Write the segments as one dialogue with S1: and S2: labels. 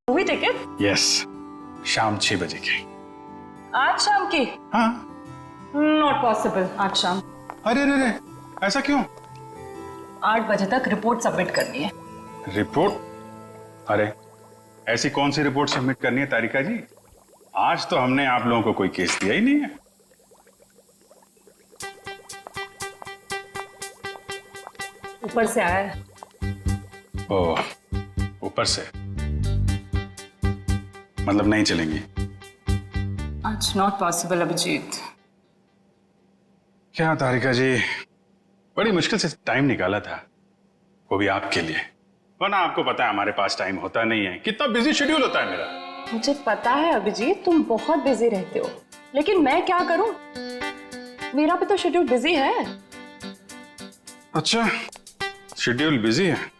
S1: Movie ticket?
S2: Yes, शाम 6 बजे की।
S1: आज शाम की?
S2: हाँ।
S1: नॉट पॉसिबल आज शाम।
S2: अरे अरे अरे, ऐसा क्यों?
S1: 8 बजे तक रिपोर्ट सबमिट करनी है।
S2: रिपोर्ट? अरे ऐसी कौन सी रिपोर्ट सबमिट करनी है तारिका जी? आज तो हमने आप लोगों को कोई केस दिया ही नहीं है।
S1: ऊपर से आया है।
S2: ओह, ऊपर से मतलब नहीं चलेंगी?
S1: आज नॉट पॉसिबल अभिजीत।
S2: क्या तारिका जी, बड़ी मुश्किल से टाइम निकाला था, वो भी आपके लिए। वरना आपको पता है हमारे पास टाइम होता नहीं है, कितना बिजी शेड्यूल होता है मेरा।
S1: मुझे पता है अभिजीत, तुम बहुत बिजी रहते हो, लेकिन मैं क्या करूं? मेरा भी तो शेड्यूल बिजी है।
S2: अच्छा, शेड्यूल बिजी है?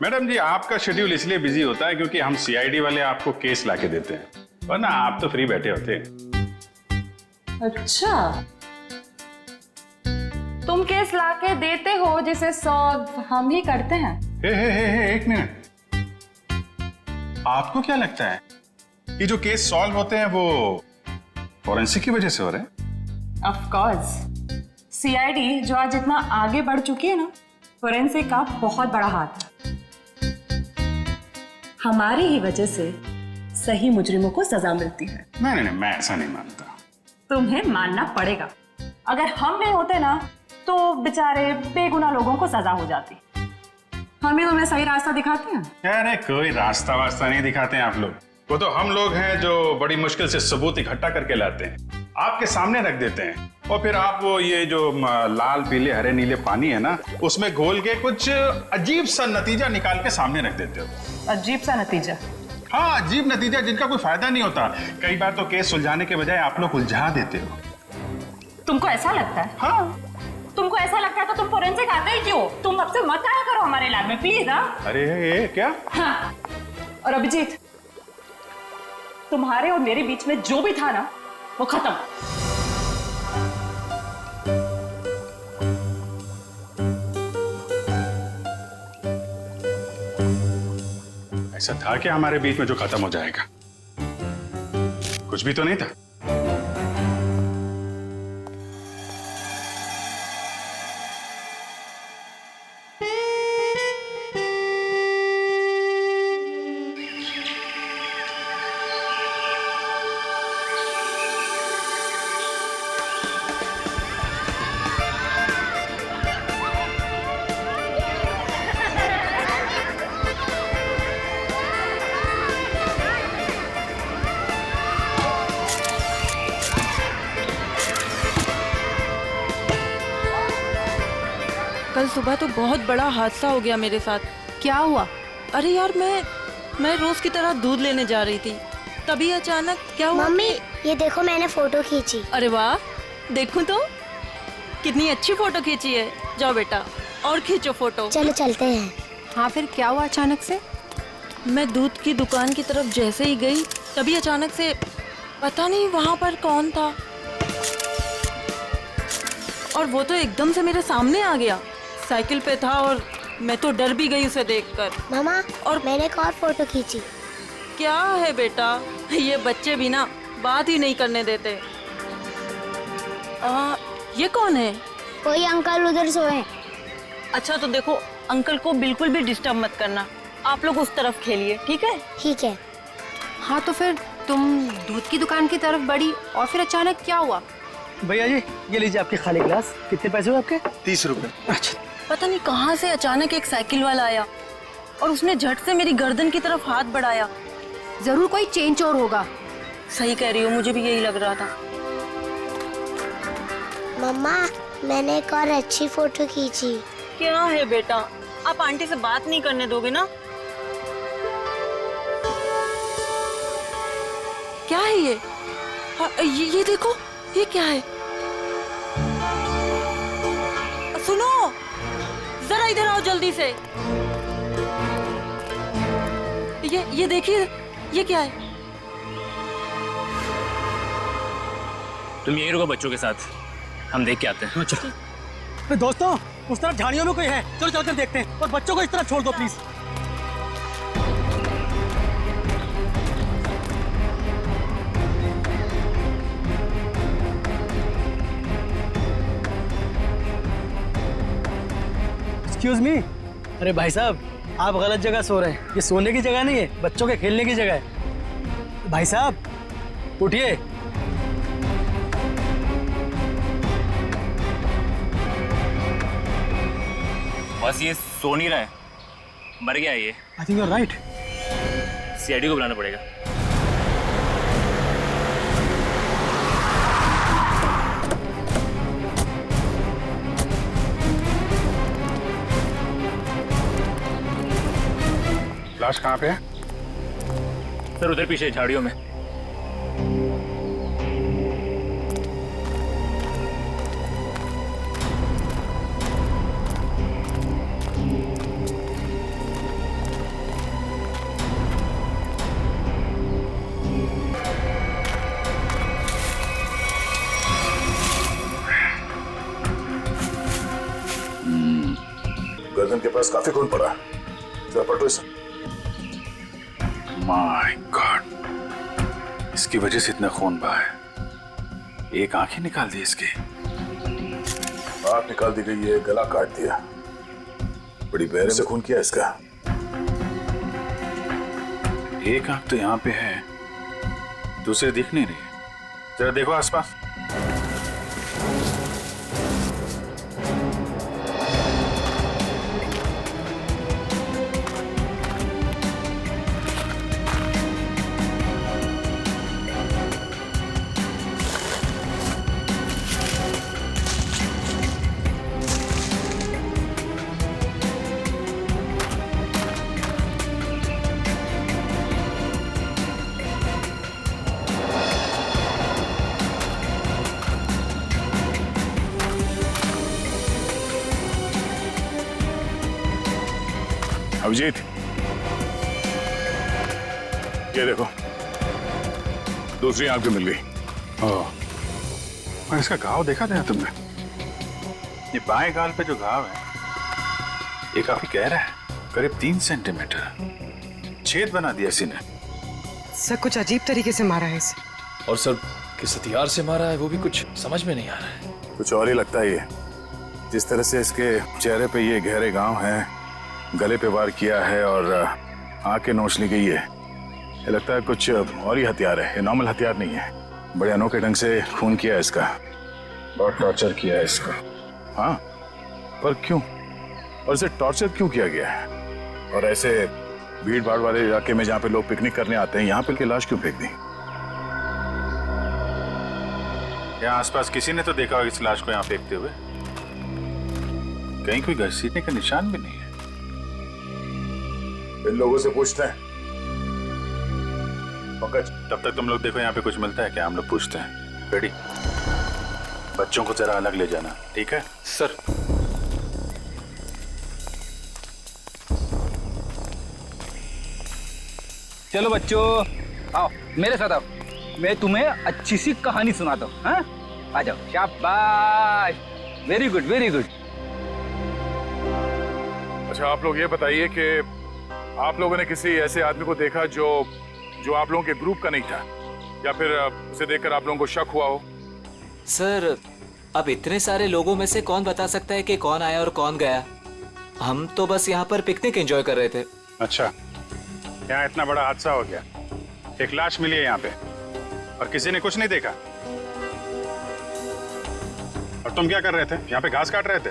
S2: मैडम जी, आपका शेड्यूल इसलिए बिजी होता है क्योंकि हम सीआईडी वाले आपको केस लाके देते हैं, वरना आप तो फ्री बैठे होते।
S1: अच्छा, तुम केस लाके देते हो जिसे सॉल्व हम ही करते हैं।
S2: हे, एक मिनट। आपको क्या लगता है कि जो केस सॉल्व होते हैं वो फॉरेंसिक की वजह से हो रहे हैं?
S1: ऑफ कोर्स, सीआईडी जो आज इतना आगे बढ़ चुकी है ना, फोरेंसिक का बहुत बड़ा हाथ है। हमारी ही वजह से सही मुजरिमों को सजा मिलती है।
S2: नहीं, मैं ऐसा नहीं मानता।
S1: तुम्हें मानना पड़ेगा। अगर हम नहीं होते ना तो बेचारे बेगुनाह लोगों को सजा हो जाती। हम ही तुम्हें सही रास्ता दिखाते हैं।
S2: अरे कोई रास्ता वास्ता नहीं दिखाते हैं आप लोग, वो तो हम लोग हैं जो बड़ी मुश्किल से सबूत इकट्ठा करके लाते हैं, आपके सामने रख देते हैं, और फिर आप वो ये जो लाल पीले हरे नीले पानी है ना, उसमें घोल के कुछ अजीब सा नतीजा निकाल के सामने रख देते हो।
S1: अजीब सा नतीजा?
S2: हाँ, अजीब नतीजा जिनका कोई फायदा नहीं होता। कई बार तो केस सुलझाने के बजाय आप लोग उलझा देते हो।
S1: तुमको ऐसा लगता है?
S2: हाँ।
S1: तुमको ऐसा लगता है तो तुम फोरेंसिक आते ही क्यों? तुम अब से मत आया करो हमारे लैब में प्लीज। हाँ?
S2: अरे ये क्या?
S1: हाँ। और अभिजीत, तुम्हारे और मेरे बीच में जो भी था ना, वो खत्म।
S2: ऐसा था कि हमारे बीच में जो खत्म हो जाएगा? कुछ भी तो नहीं था।
S3: कल सुबह तो बहुत बड़ा हादसा हो गया मेरे साथ।
S4: क्या हुआ?
S3: अरे यार, मैं रोज की तरह दूध लेने जा रही थी, तभी अचानक क्या हुआ?
S4: मम्मी, ये देखो मैंने फोटो खींची।
S3: अरे वाह, देखूं तो कितनी अच्छी फोटो खींची है। जाओ बेटा और खींचो फोटो।
S4: चलो चलते हैं।
S5: हाँ, फिर क्या हुआ अचानक से?
S3: मैं दूध की दुकान की तरफ जैसे ही गई, तभी अचानक से पता नहीं वहां पर कौन था, और वो तो एकदम से मेरे सामने आ गया। साइकिल पे था और मैं तो डर भी गई उसे देखकर।
S4: मामा,
S3: और
S4: मैंने एक और फोटो खींची।
S3: क्या है बेटा, ये बच्चे भी ना बात ही नहीं करने देते। ये कौन है?
S4: कोई अंकल उधर सोए।
S3: अच्छा तो देखो, अंकल को बिल्कुल भी डिस्टर्ब मत करना, आप लोग उस तरफ खेलिए, ठीक है?
S4: ठीक है।
S5: हाँ, तो फिर तुम दूध की दुकान की तरफ बढ़ी और फिर अचानक क्या हुआ?
S6: भैया जी, ये लीजिए आपके खाली गिलास। कितने पैसे हुए आपके?
S2: 30 रुपए।
S6: अच्छा।
S3: पता नहीं कहाँ से अचानक एक साइकिल वाला आया और उसने झट से मेरी गर्दन की तरफ हाथ बढ़ाया।
S5: जरूर कोई चेन चोर होगा।
S3: सही कह रही हो, मुझे भी यही लग रहा था।
S4: मम्मा, मैंने एक और अच्छी फोटो खींची।
S3: क्या है बेटा, आप आंटी से बात नहीं करने दोगे ना? क्या है ये? ये देखो, ये क्या है? सुनो, जरा इधर आओ जल्दी से। ये देखिए, ये क्या है?
S7: तुम यही रुको बच्चों के साथ, हम देख के आते हैं।
S6: चलो दोस्तों, उस तरफ झाड़ियों में कोई है, चलो चलकर देखते हैं। और बच्चों को इस तरफ छोड़ दो प्लीज। Excuse me. अरे भाई साहब, आप गलत जगह सो रहे हैं। ये सोने की जगह नहीं है, बच्चों के खेलने की जगह है। भाई साहब उठिए।
S7: बस ये सो नहीं रहा है, मर गया है ये।
S6: I think you are right.
S7: CID को बुलाना पड़ेगा।
S2: लाश कहाँ पे है?
S7: सर उधर पीछे झाड़ियों में।
S8: गर्दन के पास काफी खून पड़ा। जरा पलटो इसे।
S2: माय गॉड, इसकी वजह से इतना खून बहा है। एक आंख ही निकाल दी इसकी।
S8: आंख निकाल दी गई है, गला काट दिया। बड़ी बेरहमी से खून किया इसका।
S2: एक आंख तो यहाँ पे है, दूसरी दिख नहीं रही। जरा देखो आसपास।
S8: अभिजीत, ये देखो, दूसरी आंख भी मिल गई।
S2: ओह, और इसका घाव देखा था तुमने? ये बाएं गाल पे जो घाव है, ये काफी गहरा है, करीब 3 सेंटीमीटर। छेद बना दिया इसी ने।
S9: सर कुछ अजीब तरीके से मारा है इसे।
S10: और सर किस हथियार से मारा है वो भी कुछ समझ में नहीं आ रहा है।
S8: कुछ और ही लगता है ये। जिस तरह से इसके चेहरे पे ये गहरे घाव हैं, गले पे वार किया है और आंखें नोच ली गई है, ये लगता है कुछ और ही हथियार है। ये नॉर्मल हथियार नहीं है। बड़े अनोखे ढंग से खून किया है इसका। बहुत टॉर्चर किया है इसको। हाँ, पर क्यों? और इसे टॉर्चर क्यों किया गया है? और ऐसे भीड़ भाड़ वाले इलाके में जहाँ पे लोग पिकनिक करने आते हैं, यहाँ पे की लाश क्यों फेंक दी?
S2: यहाँ आसपास किसी ने तो देखा होगा इस लाश को यहाँ फेंकते हुए। कहीं कोई घसीटने का निशान भी नहीं है।
S8: इन लोगों से पूछते हैं। पंकज,
S2: तब तक तुम लोग देखो यहाँ पे कुछ मिलता है क्या, हम लोग पूछते हैं। रेडी? बच्चों को जरा अलग ले जाना, ठीक है?
S10: सर
S11: चलो बच्चों, आओ मेरे साथ आओ। मैं तुम्हें अच्छी सी कहानी सुनाता हूँ। हाँ, आ जाओ। शाबाश, वेरी गुड वेरी गुड।
S8: अच्छा, आप लोग ये बताइए कि आप लोगों ने किसी ऐसे आदमी को देखा जो आप लोगों के ग्रुप का नहीं था, या फिर उसे देखकर आप लोगों को शक हुआ हो?
S12: सर अब इतने सारे लोगों में से कौन बता सकता है कि कौन आया और कौन गया। हम तो बस यहाँ पर पिकनिक एंजॉय कर रहे थे।
S2: अच्छा, यहाँ इतना बड़ा हादसा हो गया, एक लाश मिली है यहाँ पे और किसी ने कुछ नहीं देखा। और तुम क्या कर रहे थे? यहाँ पे घास काट रहे थे?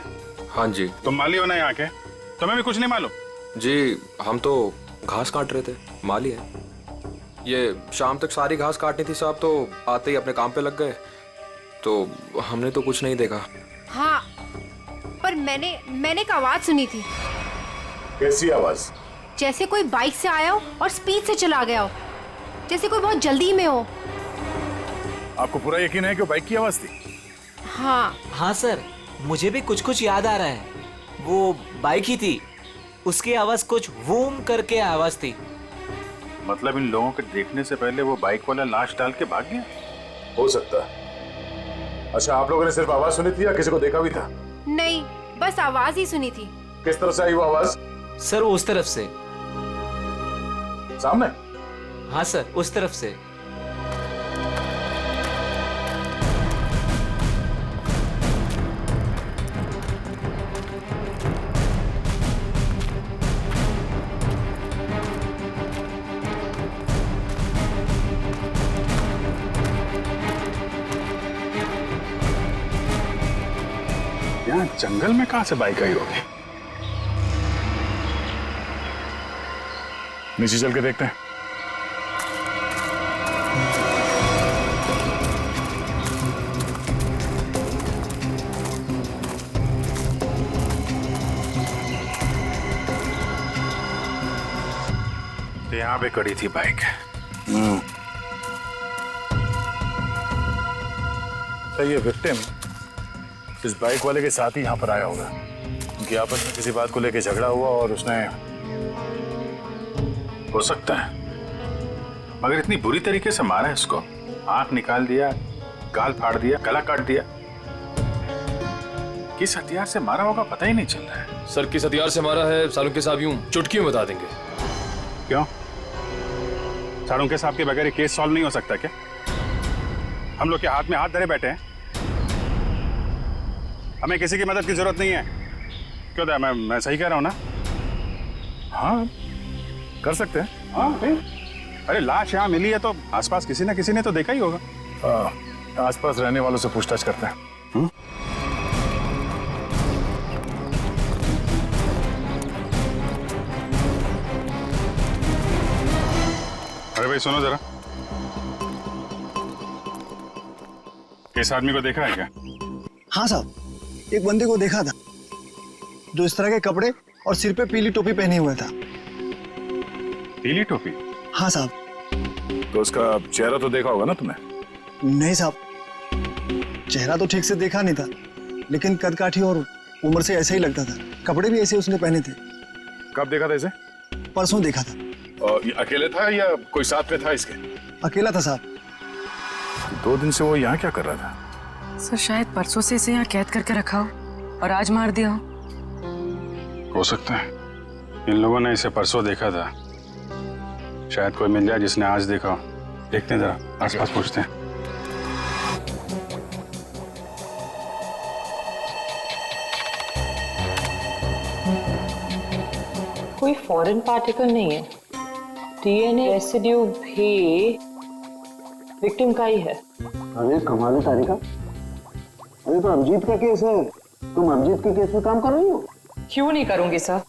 S10: हाँ जी।
S2: तुम माली हो ना यहाँ के, तुम्हें भी कुछ नहीं मालूम?
S10: जी हम तो घास काट रहे थे, माली है। ये शाम तक सारी घास काटनी थी साहब, तो आते ही अपने काम पे लग गए, तो हमने तो कुछ नहीं देखा।
S5: हाँ, पर मैंने एक आवाज सुनी थी।
S8: कैसी आवाज?
S5: जैसे कोई बाइक से आया हो और स्पीड से चला गया हो, जैसे कोई बहुत जल्दी में हो।
S8: आपको पूरा यकीन है कि वो बाइक की आवाज थी?
S5: हाँ
S12: हाँ सर, मुझे भी कुछ कुछ याद आ रहा है। वो बाइक ही थी, उसकी आवाज कुछ वूम करके आवाज थी।
S2: मतलब इन लोगों के देखने से पहले वो बाइक वाला लाश डाल के भाग गया?
S8: हो सकता है। अच्छा, आप लोगों ने सिर्फ आवाज सुनी थी या किसी को देखा भी था?
S5: नहीं, बस आवाज ही सुनी थी।
S8: किस तरफ से आई वो आवाज?
S12: सर वो उस तरफ से।
S8: सामने?
S12: हाँ सर, उस तरफ से।
S2: जंगल में कहां से बाइक आई होगी?
S8: नीचे चल के देखते हैं।
S2: तो यहां पे खड़ी थी बाइक।
S8: तो ये विक्टिम इस बाइक वाले के साथ ही यहाँ पर आया होगा। उनकी आपस में किसी बात को लेकर झगड़ा हुआ और उसने,
S2: हो सकता है, मगर इतनी बुरी तरीके से मारा है इसको, आंख निकाल दिया, गाल फाड़ दिया, गला काट दिया। किस हथियार से मारा होगा पता ही नहीं चल रहा है।
S10: सर किस हथियार से मारा है सालुंके साहब यूं चुटकी में बता देंगे।
S2: क्यों? सालुंके साहब के बगैर केस सॉल्व नहीं हो सकता क्या? हम लोग के हाथ में हाथ धरे बैठे हैं, हमें किसी की मदद की जरूरत नहीं है। क्यों दया, मैं सही कह रहा हूं ना?
S8: हाँ कर सकते हैं।
S2: हाँ अरे लाश यहाँ मिली है तो आसपास किसी ना किसी ने तो देखा ही होगा।
S8: आसपास रहने वालों से पूछताछ करते हैं।
S2: अरे भाई सुनो जरा, इस आदमी को देखा है क्या?
S6: हाँ साहब, एक बंदे को देखा था जो इस तरह के कपड़े और सिर पे पीली टोपी पहने हुआ था।
S2: पीली टोपी?
S6: हाँ साहब।
S8: तो उसका चेहरा तो देखा होगा ना तुमने?
S6: नहीं साहब, चेहरा तो ठीक से देखा नहीं था, लेकिन कद काठी और उम्र से ऐसे ही लगता था। कपड़े भी ऐसे उसने पहने थे।
S8: कब देखा था इसे?
S6: परसों देखा था।
S8: और ये अकेले था या कोई साथ में था इसके?
S6: अकेला था साहब।
S8: 2 दिन से वो यहाँ क्या कर रहा था?
S9: सर शायद परसों से इसे यहाँ कैद करके रखा हो और आज मार दिया
S2: हो सकता है इन लोगों ने इसे परसों देखा था। शायद कोई मिल जाए जिसने आज देखा हो। देखते हैं जरा, आसपास पूछते हैं।
S3: कोई फॉरेन पार्टिकल नहीं है, डीएनए रेसिड्यू भी विक्टिम का ही है।
S6: अरे कमाल है तारिका, अरे तो अभिजीत का केस है, तुम अभिजीत के केस में काम कर रही हो?
S3: क्यों नहीं करूंगी सर?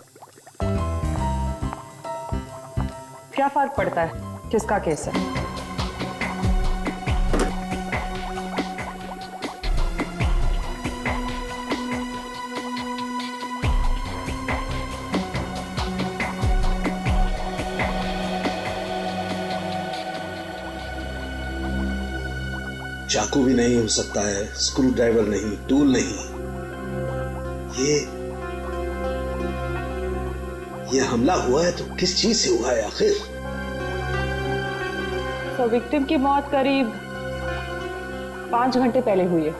S3: क्या फर्क पड़ता है किसका केस है?
S13: चाकू भी नहीं हो सकता है, स्क्रू ड्राइवर नहीं, टूल नहीं। ये हमला हुआ है तो किस चीज से हुआ है आखिर?
S3: तो विक्टिम की मौत करीब 5 घंटे पहले हुई है।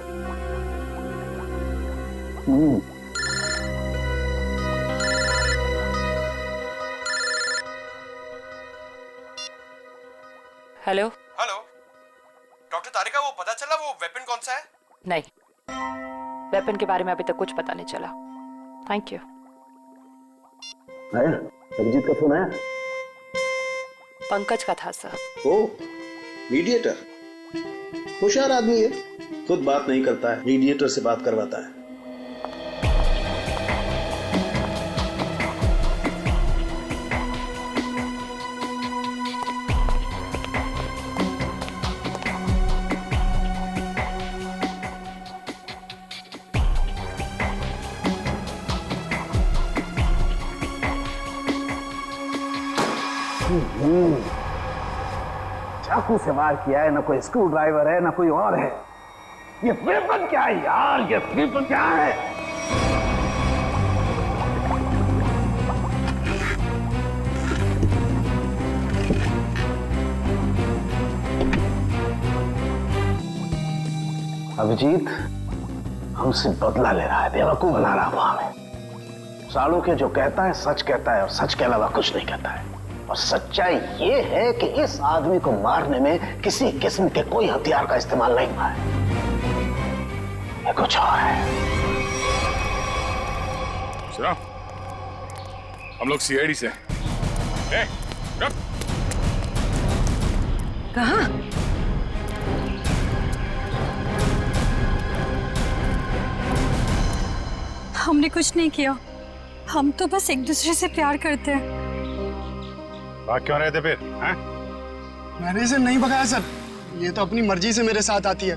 S3: हेलो
S10: हेलो डॉक्टर तारिका, वो पता चला वो वेपन कौन सा है?
S3: नहीं, वेपन के बारे में अभी तक कुछ पता नहीं चला। Thank you.
S13: आया अभिजीत का फोन आया?
S3: पंकज का था सर।
S13: ओ मीडिएटर, होशियार आदमी है, खुद बात नहीं करता है, मीडिएटर से बात करवाता है।
S6: चाकू से वार किया है, ना कोई स्क्रू ड्राइवर है, ना कोई और है। ये वेपन क्या है यार? ये वेपन क्या है? अभिजीत हमसे बदला ले रहा है, बेवकूफ बना रहा है हमें। सालों के जो कहता है सच कहता है और सच के अलावा कुछ नहीं कहता है। और सच्चाई ये है कि इस आदमी को मारने में किसी किस्म के कोई हथियार का इस्तेमाल नहीं हुआ है। ये कुछ और है।
S8: सुनो, हम लोग सीआईडी से।
S9: कहाँ?
S1: हमने कुछ नहीं किया, हम तो बस एक दूसरे से प्यार करते हैं।
S2: भाग क्यों रहे थे फिर? हैं?
S14: मैंने इसे नहीं भगाया सर, ये तो अपनी मर्जी से मेरे साथ आती है।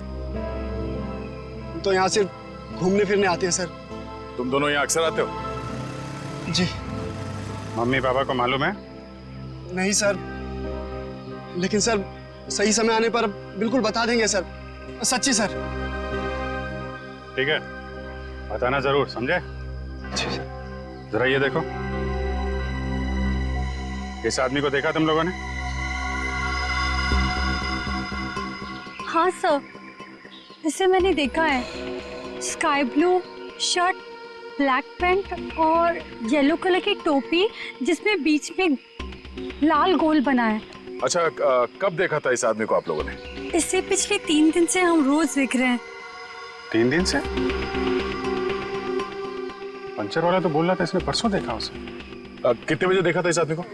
S14: हम तो यहाँ सिर्फ घूमने फिरने आते हैं सर।
S8: तुम दोनों यहाँ अक्सर आते हो?
S14: जी।
S2: मम्मी पापा को मालूम है?
S14: नहीं सर, लेकिन सर सही समय आने पर बिल्कुल बता देंगे सर, सच्ची सर।
S2: ठीक है, बताना जरूर, समझे? जरा ये देखो, इस आदमी को देखा तुम लोगों ने?
S1: हाँ सर, इसे मैंने देखा है। Sky blue shirt, black pant और येलो कलर की टोपी जिसमें बीच में लाल गोल बना है।
S8: अच्छा, कब देखा था इस आदमी को आप लोगों ने?
S1: इससे पिछले 3 दिन से हम रोज देख रहे हैं।
S2: 3 दिन से? पंचर वाला तो बोल रहा था इसने परसों देखा उसे।
S8: कितने बजे देखा था इस आदमी को?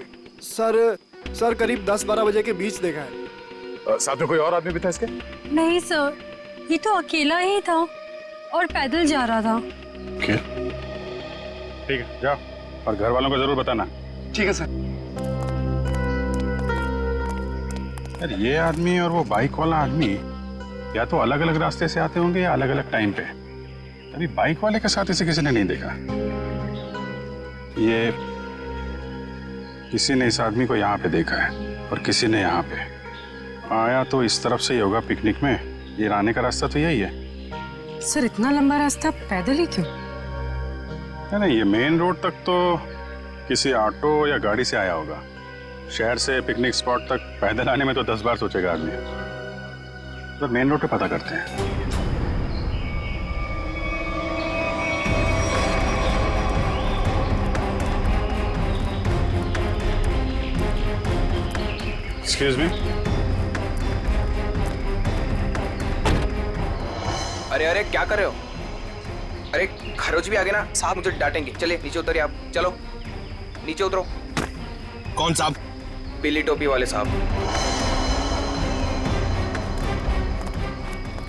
S14: सर करीब 10-12 बजे के बीच देखा है।
S8: साथ में कोई और आदमी भी था इसके?
S1: नहीं सर, ये तो अकेला ही था और पैदल जा रहा था।
S2: ठीक है, जाओ और घर वालों को जरूर बताना।
S14: ठीक है सर।
S2: यार ये आदमी और वो बाइक वाला आदमी या तो अलग अलग रास्ते से आते होंगे या अलग अलग टाइम पे। अभी बाइक वाले के साथ इसे किसी ने नहीं देखा। ये किसी ने इस आदमी को यहाँ पे देखा है और किसी ने यहाँ पे। आया तो इस तरफ से ही होगा पिकनिक में। ये आने का रास्ता तो यही है।
S9: सर इतना लंबा रास्ता पैदल ही क्यों?
S2: नहीं, ये मेन रोड तक तो किसी ऑटो या गाड़ी से आया होगा। शहर से पिकनिक स्पॉट तक पैदल आने में तो 10 बार सोचेगा आदमी। तो मेन रोड पे पता करते हैं। Excuse me.
S10: अरे क्या कर रहे हो? अरे खरोच भी आ गए ना साहब, मुझे डांटेंगे। चलिए नीचे उतरिए आप, चलो नीचे उतरो।
S6: कौन साहब?
S10: पीली टोपी वाले साहब।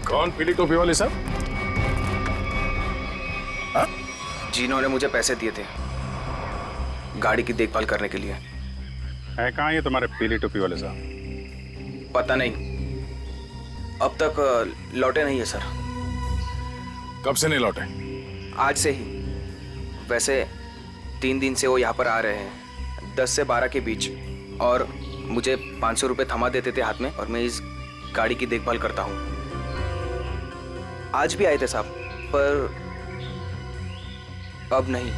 S8: कौन पीली टोपी वाले साहब?
S10: जिन्होंने मुझे पैसे दिए थे गाड़ी की देखभाल करने के लिए।
S2: है कहाँ ये तुम्हारे पीली टोपी वाले साहब?
S10: पता नहीं, अब तक लौटे नहीं है सर।
S8: कब से नहीं लौटे?
S10: आज से ही। वैसे 3 दिन से वो यहाँ पर आ रहे हैं, 10 से 12 के बीच, और मुझे 500 रुपये थमा देते थे हाथ में, और मैं इस गाड़ी की देखभाल करता हूँ। आज भी आए थे साहब, पर अब नहीं।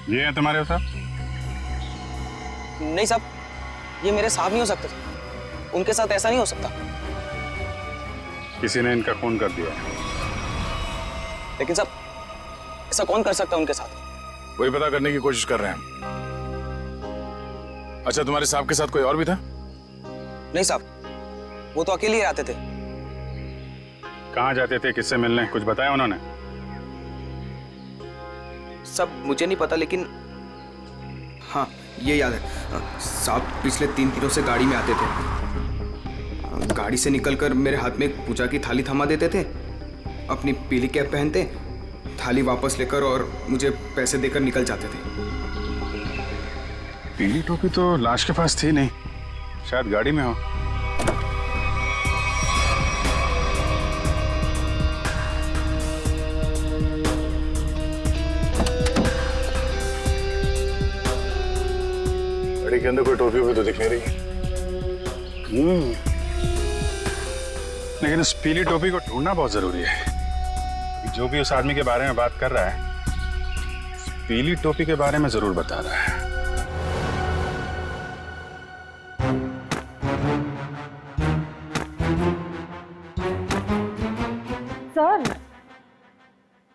S2: ये है तुम्हारे साहब?
S15: नहीं साहब, ये मेरे साहब नहीं हो सकते। उनके साथ ऐसा नहीं हो सकता।
S2: किसी ने इनका खून कर दिया।
S15: लेकिन साहब, ऐसा कौन कर सकता है उनके साथ?
S8: वही पता करने की कोशिश कर रहे हैं हम। अच्छा, तुम्हारे साहब के साथ कोई और भी था?
S15: नहीं साहब, वो तो अकेले ही रहते थे।
S2: कहाँ जाते थे, किससे मिलने, कुछ बताया उन्होंने?
S10: सब मुझे नहीं पता, लेकिन हाँ ये याद है, साहब पिछले 3 दिनों से गाड़ी में आते थे। गाड़ी से निकलकर मेरे हाथ में पूजा की थाली थमा देते थे, अपनी पीली कैप पहनते, थाली वापस लेकर और मुझे पैसे देकर निकल जाते थे।
S2: पीली टोपी तो लाश के पास थी नहीं, शायद गाड़ी में हो।
S8: गाड़ी के अंदर कोई टोपी भी तो दिख नहीं रही।
S2: लेकिन उस पीली टोपी को ढूंढना बहुत जरूरी है। जो भी उस आदमी के बारे में बात कर रहा है, उस पीली टोपी के बारे में जरूर बता रहा है।
S1: सर,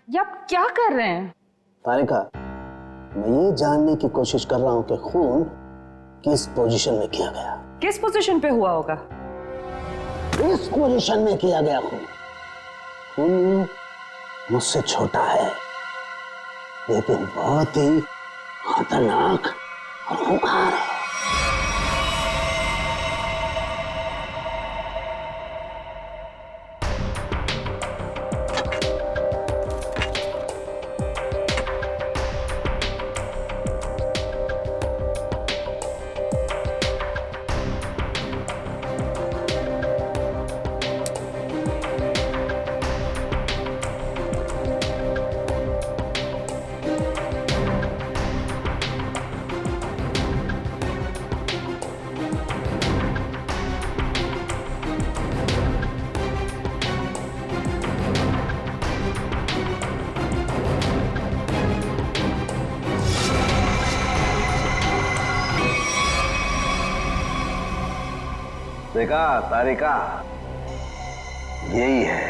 S1: ये आप क्या कर रहे हैं?
S6: तारिका, मैं ये जानने की कोशिश कर रहा हूं कि खून किस पोजीशन में किया गया।
S1: किस पोजीशन पे हुआ होगा?
S6: इस पोजीशन में किया गया खून। खून मुझसे छोटा है, लेकिन बहुत ही खतरनाक और खूंखार है। देखा तारिका, यही है,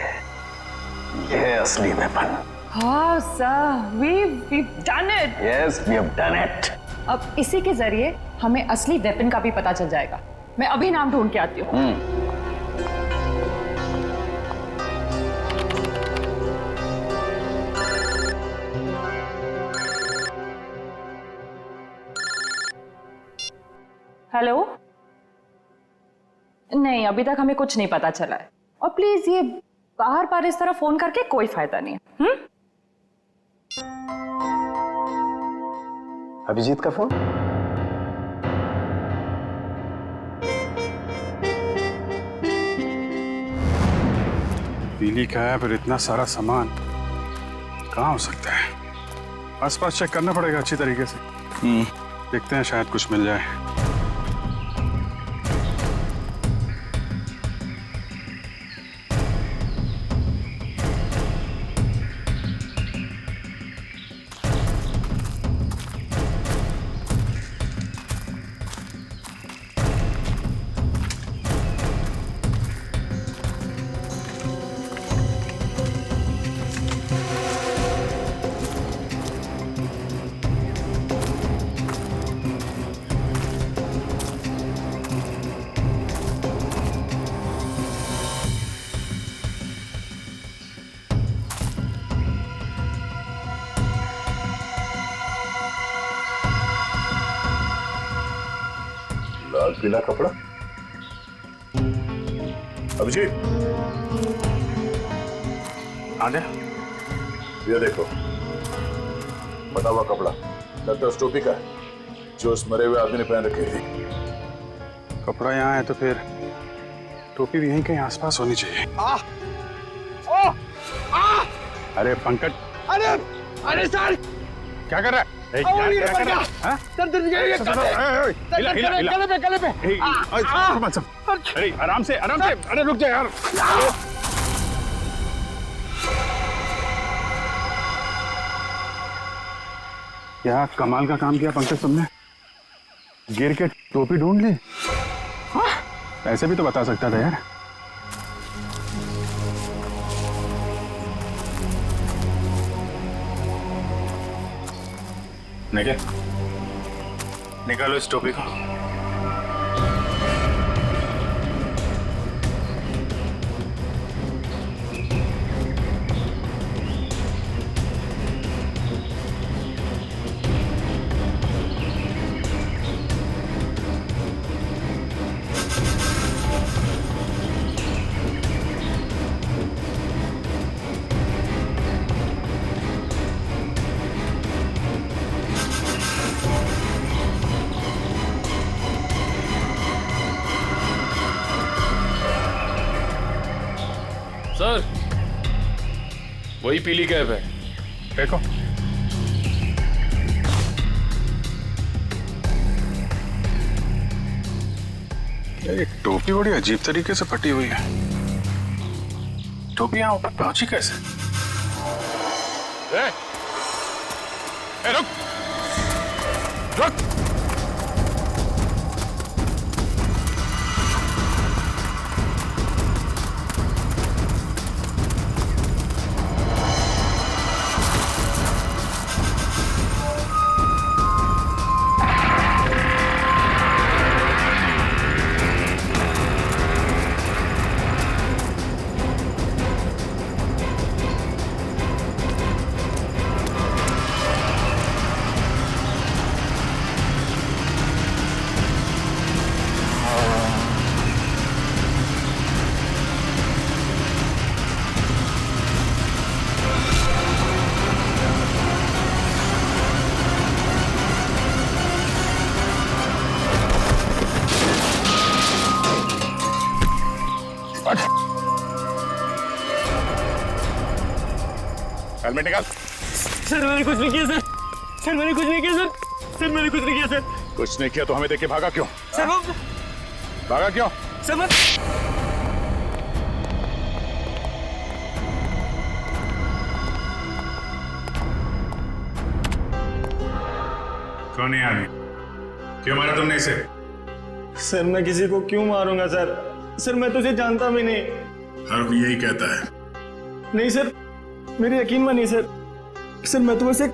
S6: ये है असली वेपन।
S9: हाँ sir, we've done it.
S6: Yes, we have done it.
S9: अब इसी के जरिए हमें असली वेपन का भी पता चल जाएगा। मैं अभी नाम ढूंढ के आती हूँ। हेलो? नहीं, अभी तक हमें कुछ नहीं पता चला है। और प्लीज ये बाहर बाहर इस तरह फोन करके कोई फायदा नहीं है।
S6: अभिजीत का फोन?
S2: पीली का है, फिर इतना सारा सामान कहाँ हो सकता है? आसपास चेक करना पड़ेगा अच्छी तरीके से। देखते हैं, शायद कुछ मिल जाए।
S8: लाल पीला कपड़ा। अभिजीत,
S2: आ जा।
S8: ये देखो, फटा हुआ कपड़ा, लगता है उस टोपी का है जो उस मरे हुए आदमी ने पहन रखी थी।
S2: कपड़ा यहाँ है तो फिर टोपी भी यहीं कहीं आसपास होनी चाहिए। अरे पंकज,
S14: अरे सर,
S2: क्या कर रहा है?
S14: सर गले पे।
S2: अरे आराम से, अरे रुक जा यार। क्या कमाल का काम किया पंकज तुमने, गिर के टोपी ढूंढ ली। ऐसे भी तो बता सकता था यार। निकालो इस टोपी को।
S7: सर, वही पीली कैप है।
S2: देखो, ये टोपी बड़ी अजीब तरीके से फटी हुई है। टोपी यहाँ ऊपर पहुंची कैसे? रुक रुक। हेलमेट निकाल।
S7: सर मैंने कुछ नहीं किया सर। सर मैंने कुछ नहीं किया सर। सर मैंने कुछ नहीं किया सर।
S8: कुछ नहीं किया तो हमें देख के भागा क्यों?
S7: सर वो
S8: भागा क्यों?
S7: सर मैं
S2: कौन है आदमी? क्यों मारा तुमने इसे?
S16: सर मैं किसी को क्यों मारूंगा सर? सर मैं तुझे जानता भी नहीं।
S8: हर कोई यही कहता है।
S16: नहीं सर, मेरे यकीन मानिए सर। सर मैं तो बस एक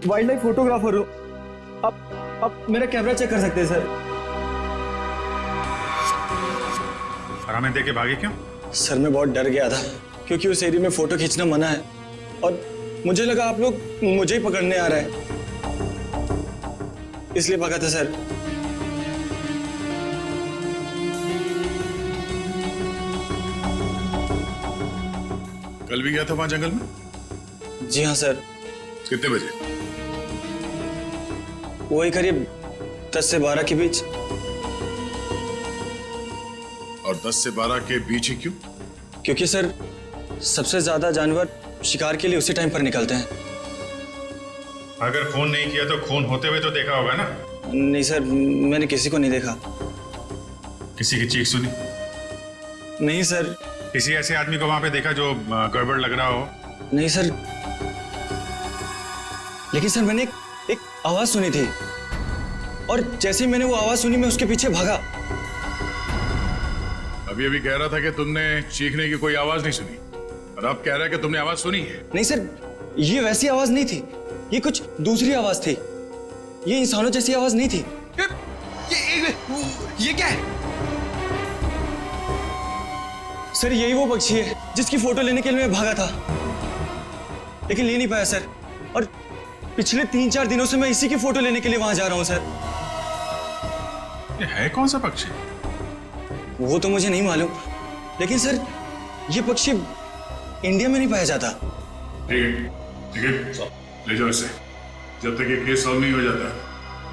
S16: वाइल्ड लाइफ फोटोग्राफर हूँ। आप मेरा कैमरा चेक कर सकते हैं सर।
S2: और हमें देख के भागे क्यों?
S16: सर मैं बहुत डर गया था क्योंकि उस एरिया में फोटो खींचना मना है और मुझे लगा आप लोग मुझे ही पकड़ने आ रहे हैं, इसलिए भागा था सर।
S8: कल भी गया था वहां जंगल में?
S16: जी हाँ सर।
S8: कितने बजे?
S16: वही करीब 10 से 12 के बीच।
S8: और 10 से 12 के बीच ही क्यों?
S16: क्योंकि सर सबसे ज्यादा जानवर शिकार के लिए उसी टाइम पर निकलते हैं।
S2: अगर खून नहीं किया तो खून होते हुए तो देखा होगा ना?
S16: नहीं सर, मैंने किसी को नहीं देखा।
S2: किसी की चीख सुनी?
S16: नहीं सर।
S2: किसी ऐसे आदमी को वहां पे देखा जो गड़बड़ लग रहा हो?
S16: नहीं सर, लेकिन सर मैंने एक आवाज सुनी थी और जैसे ही मैंने वो आवाज सुनी मैं उसके पीछे भागा।
S8: अभी कह रहा था कि तुमने चीखने की कोई आवाज नहीं सुनी और अब कह रहा है कि तुमने आवाज सुनी है।
S16: नहीं सर, ये वैसी आवाज नहीं थी, ये कुछ दूसरी आवाज थी। ये इंसानों जैसी आवाज नहीं थी।
S10: ये क्या है?
S16: सर यही वो पक्षी है जिसकी फोटो लेने के लिए मैं भागा था, लेकिन ले नहीं पाया सर। और पिछले 3-4 दिनों से मैं इसी की फोटो लेने के लिए वहां जा रहा हूं सर।
S2: ये है कौन सा पक्षी?
S16: वो तो मुझे नहीं मालूम, लेकिन सर ये पक्षी इंडिया में नहीं पाया जाता।
S8: ठीक है, ले जाओ इसे। जब तक ये केस सॉल्व नहीं हो जाता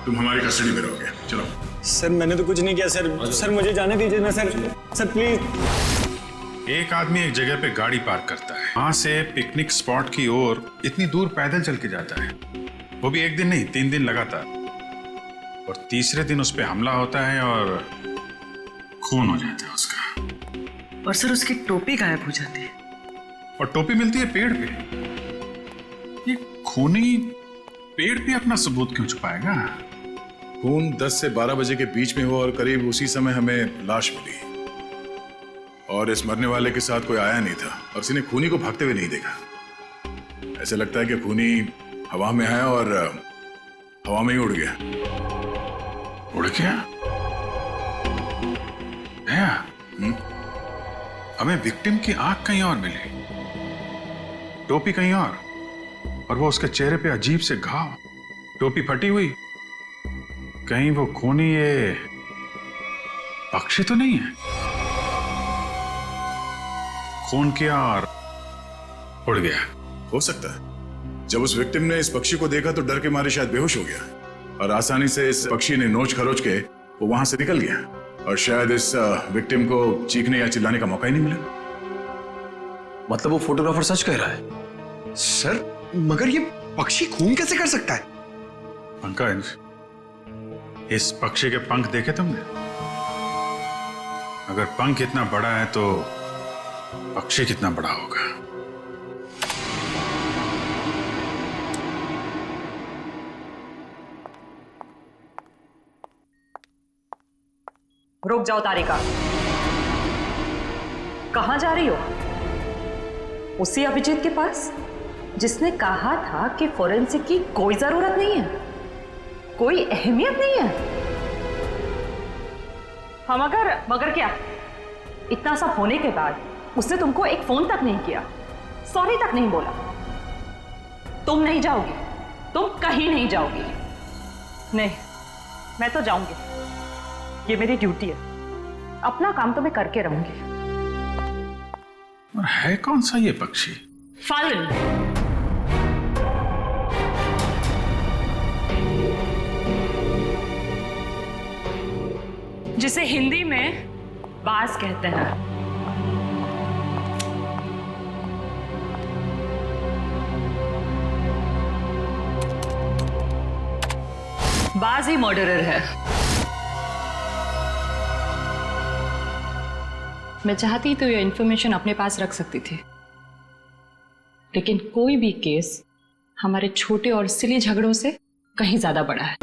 S8: तुम हमारी कस्टडी में रहोगे। चलो।
S16: सर मैंने तो कुछ नहीं किया सर। सर मुझे जाने दीजिए ना सर। Sir please.
S2: एक आदमी एक जगह पे गाड़ी पार्क करता है, वहां से पिकनिक स्पॉट की ओर इतनी दूर पैदल चल के जाता है, वो भी एक दिन नहीं 3 दिन लगातार, और तीसरे दिन उस पर हमला होता है और खून हो जाता है उसका।
S17: और सर उसकी टोपी गायब हो जाती है।
S2: और टोपी मिलती है पेड़ पे। ये खूनी पेड़ पे अपना सबूत क्यों छुपाएगा?
S8: खून 10 से 12 बजे के बीच में हो और करीब उसी समय हमें लाश मिली और इस मरने वाले के साथ कोई आया नहीं था और किसी ने खूनी को भागते हुए नहीं देखा। ऐसे लगता है कि खूनी हवा में आया और हवा में ही उड़ गया।
S2: उड़ गया? हमें विक्टिम की आंख कहीं और मिली, टोपी कहीं और वो उसके चेहरे पे अजीब से घाव, टोपी फटी हुई। कहीं वो खूनी ये पक्षी तो नहीं है? खून किया और उड़ गया।
S8: हो सकता है जब उस विक्टिम ने इस पक्षी को देखा तो डर के मारे शायद बेहोश हो गया और आसानी से इस पक्षी ने नोच खरोच के वो वहां से निकल गया और शायद इस विक्टिम को चीखने या चिल्लाने का मौका ही नहीं मिला।
S10: मतलब वो फोटोग्राफर सच कह रहा है?
S18: सर मगर ये पक्षी खून कैसे कर सकता है?
S2: पंकज, इस पक्षी के पंख देखे तुमने? अगर पंख इतना बड़ा है तो पक्षी कितना बड़ा होगा?
S9: रुक जाओ तारिका, कहां जा रही हो? उसी अभिजीत के पास जिसने कहा था कि फोरेंसिक की कोई जरूरत नहीं है, कोई अहमियत नहीं है। हाँ मगर क्या? इतना सब होने के बाद उसने तुमको एक फोन तक नहीं किया, सॉरी तक नहीं बोला। तुम नहीं जाओगी, तुम कहीं नहीं जाओगी। नहीं, मैं तो जाऊंगी, ये मेरी ड्यूटी है। अपना काम तो मैं करके रहूंगी।
S2: और है कौन सा ये पक्षी?
S9: फाल्गुन। जिसे हिंदी में बाज कहते हैं। बाज ही मर्डरर है। मैं चाहती तो ये इंफॉर्मेशन अपने पास रख सकती थी, लेकिन कोई भी केस हमारे छोटे और सिली झगड़ों से कहीं ज्यादा बड़ा है।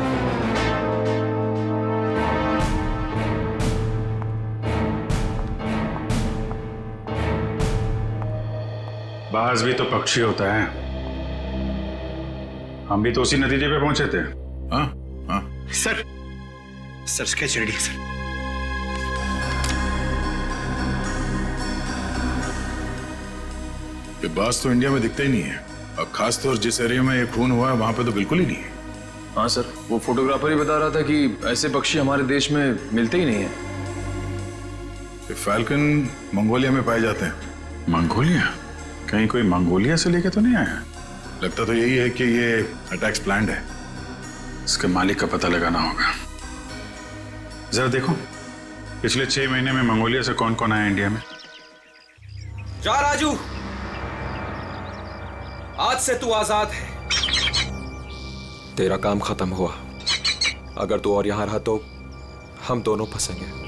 S2: बाज भी तो पक्षी होता है। हम भी तो उसी नतीजे पे पहुंचे थे।
S8: हाँ हाँ
S18: सर स्केच रेडी है सर।
S8: ये बाज तो इंडिया में दिखता ही नहीं है, और खासतौर जिस एरिया में ये खून हुआ है वहां पे तो बिल्कुल ही नहीं है।
S19: हाँ सर, वो फोटोग्राफर ही बता रहा था कि ऐसे पक्षी हमारे देश में मिलते ही नहीं है।
S8: ये फैल्कन मंगोलिया में पाए जाते हैं।
S2: मंगोलिया? कहीं कोई मंगोलिया से लेके तो नहीं आया?
S8: लगता तो यही है कि ये अटैक्स प्लान्ड है।
S2: इसके मालिक का पता लगाना होगा। जरा देखो पिछले 6 महीने में मंगोलिया से कौन कौन आया इंडिया में।
S10: जा राजू, आज से तू आजाद है।
S20: तेरा काम खत्म हुआ। अगर तू और यहां रहा तो हम दोनों फंसेंगे।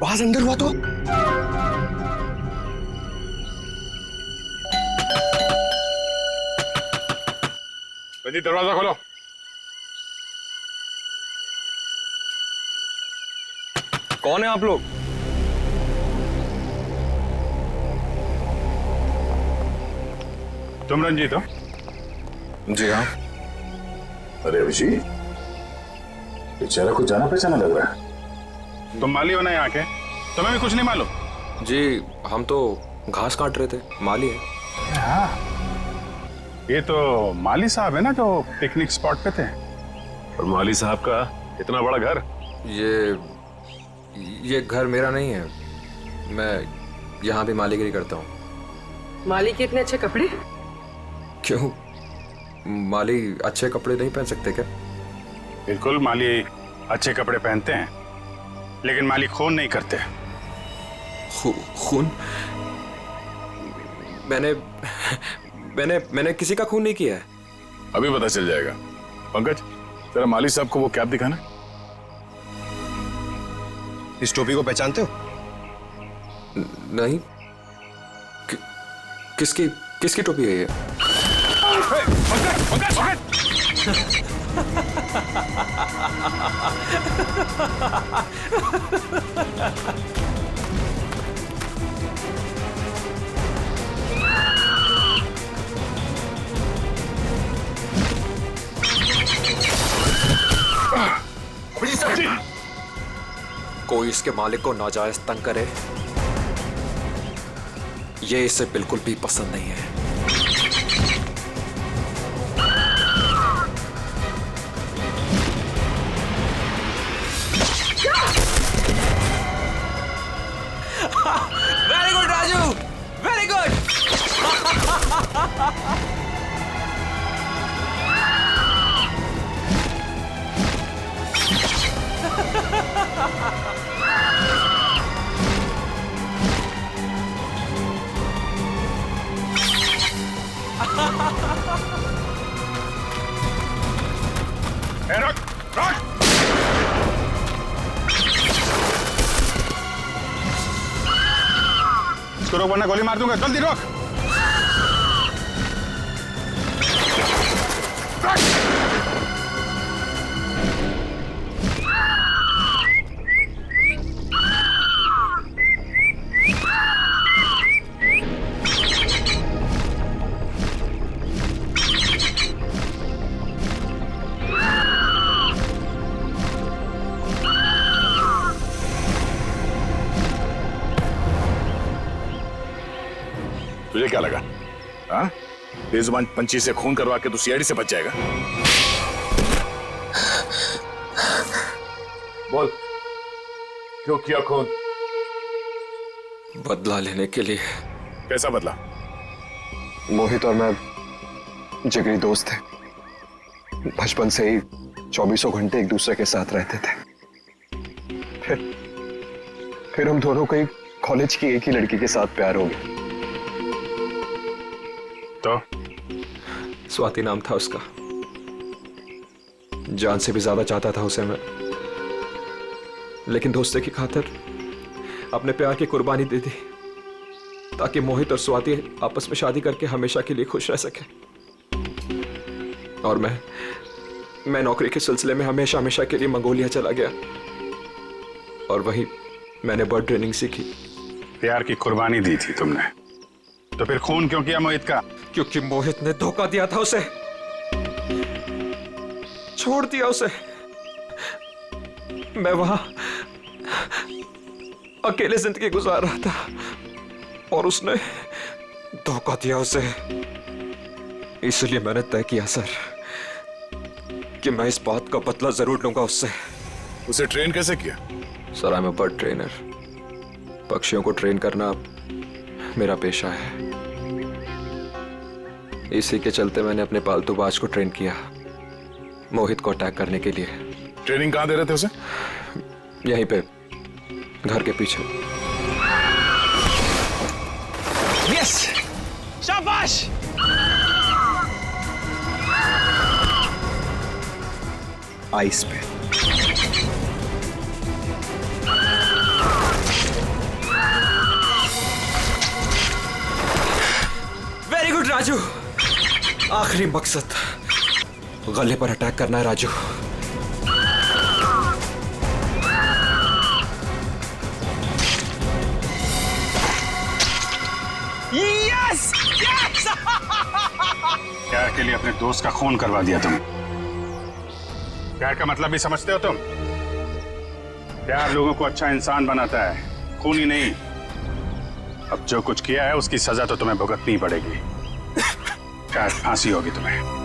S18: बाज अंदर हुआ तो
S2: रंजीत दरवाजा खोलो।
S19: कौन है आप लोग?
S2: तुम रंजीत हो?
S8: जी हाँ। अरे अभिजीत, बेचारा कुछ जाना पहचाना लग रहा है।
S2: तुम माली हो ना यहाँ के? तुम्हें भी कुछ नहीं मालूम?
S20: जी हम तो घास काट रहे थे, माली है।
S2: हाँ, ये तो माली साहब है ना जो पिकनिक स्पॉट पे थे।
S21: और माली साहब का इतना बड़ा घर?
S20: ये घर मेरा नहीं है, मैं यहाँ भी मालीगिरी करता हूँ।
S17: माली के इतने अच्छे कपड़े?
S20: क्यों, माली अच्छे कपड़े नहीं पहन सकते क्या?
S2: बिल्कुल, माली अच्छे कपड़े पहनते हैं, लेकिन माली खून नहीं करते।
S20: खून? मैंने किसी का खून नहीं किया है।
S8: अभी पता चल जाएगा। पंकज, तेरा माली साहब को वो कैप दिखाना।
S18: इस टोपी को पहचानते हो?
S20: नहीं। किसकी टोपी है ये? कोई इसके मालिक को नाजायज तंग करे, ये इसे बिल्कुल भी पसंद नहीं है।
S10: Very good Raju, very good.
S2: रुक, रुक। इसको रोक वरना गोली मार दूंगा। जल्दी रोक।
S8: तुझे क्या लगा? हाँ, बेजुबान पंछी से खून करवा के तू सीआईडी से बच जाएगा? बोल, क्यों किया खून?
S20: बदला लेने के लिए।
S8: कैसा बदला?
S20: मोहित और मैं जिगरी दोस्त थे। बचपन से ही 24 घंटे एक दूसरे के साथ रहते थे। फिर हम दोनों को कॉलेज की एक ही लड़की के साथ प्यार हो गया।
S8: तो
S20: स्वाति नाम था उसका। जान से भी ज्यादा चाहता था उसे मैं, लेकिन दोस्ती की खातिर अपने प्यार की कुर्बानी दे दी ताकि मोहित और स्वाति आपस में शादी करके हमेशा के लिए खुश रह सके। और मैं नौकरी के सिलसिले में हमेशा के लिए मंगोलिया चला गया और वहीं मैंने बर्ड ट्रेनिंग सीखी।
S2: प्यार की कुर्बानी दी थी तुमने, तो फिर खून क्यों किया मोहित का?
S20: क्योंकि मोहित ने धोखा दिया था उसे, छोड़ दिया उसे। मैं वहां अकेले जिंदगी गुजार रहा था और उसने धोखा दिया उसे। इसलिए मैंने तय किया सर कि मैं इस बात का बदला जरूर लूंगा उससे।
S8: उसे ट्रेन कैसे किया?
S20: Sir, I am a bird trainer. पक्षियों को ट्रेन करना मेरा पेशा है। इसी के चलते मैंने अपने पालतू बाज को ट्रेन किया मोहित को अटैक करने के लिए।
S8: ट्रेनिंग कहां दे रहे थे उसे?
S20: यहीं पे, घर के पीछे।
S16: यस, शाबाश।
S20: आइस पे।
S16: Very good Raju.
S20: आखिरी मकसद गले पर अटैक करना है राजू।
S16: Yes yes.
S2: प्यार के लिए अपने दोस्त का खून करवा दिया तुम। प्यार का मतलब भी समझते हो तुम? प्यार लोगों को अच्छा इंसान बनाता है, खून ही नहीं। अब जो कुछ किया है उसकी सजा तो तुम्हें भुगतनी पड़ेगी। शायद फांसी होगी तुम्हें।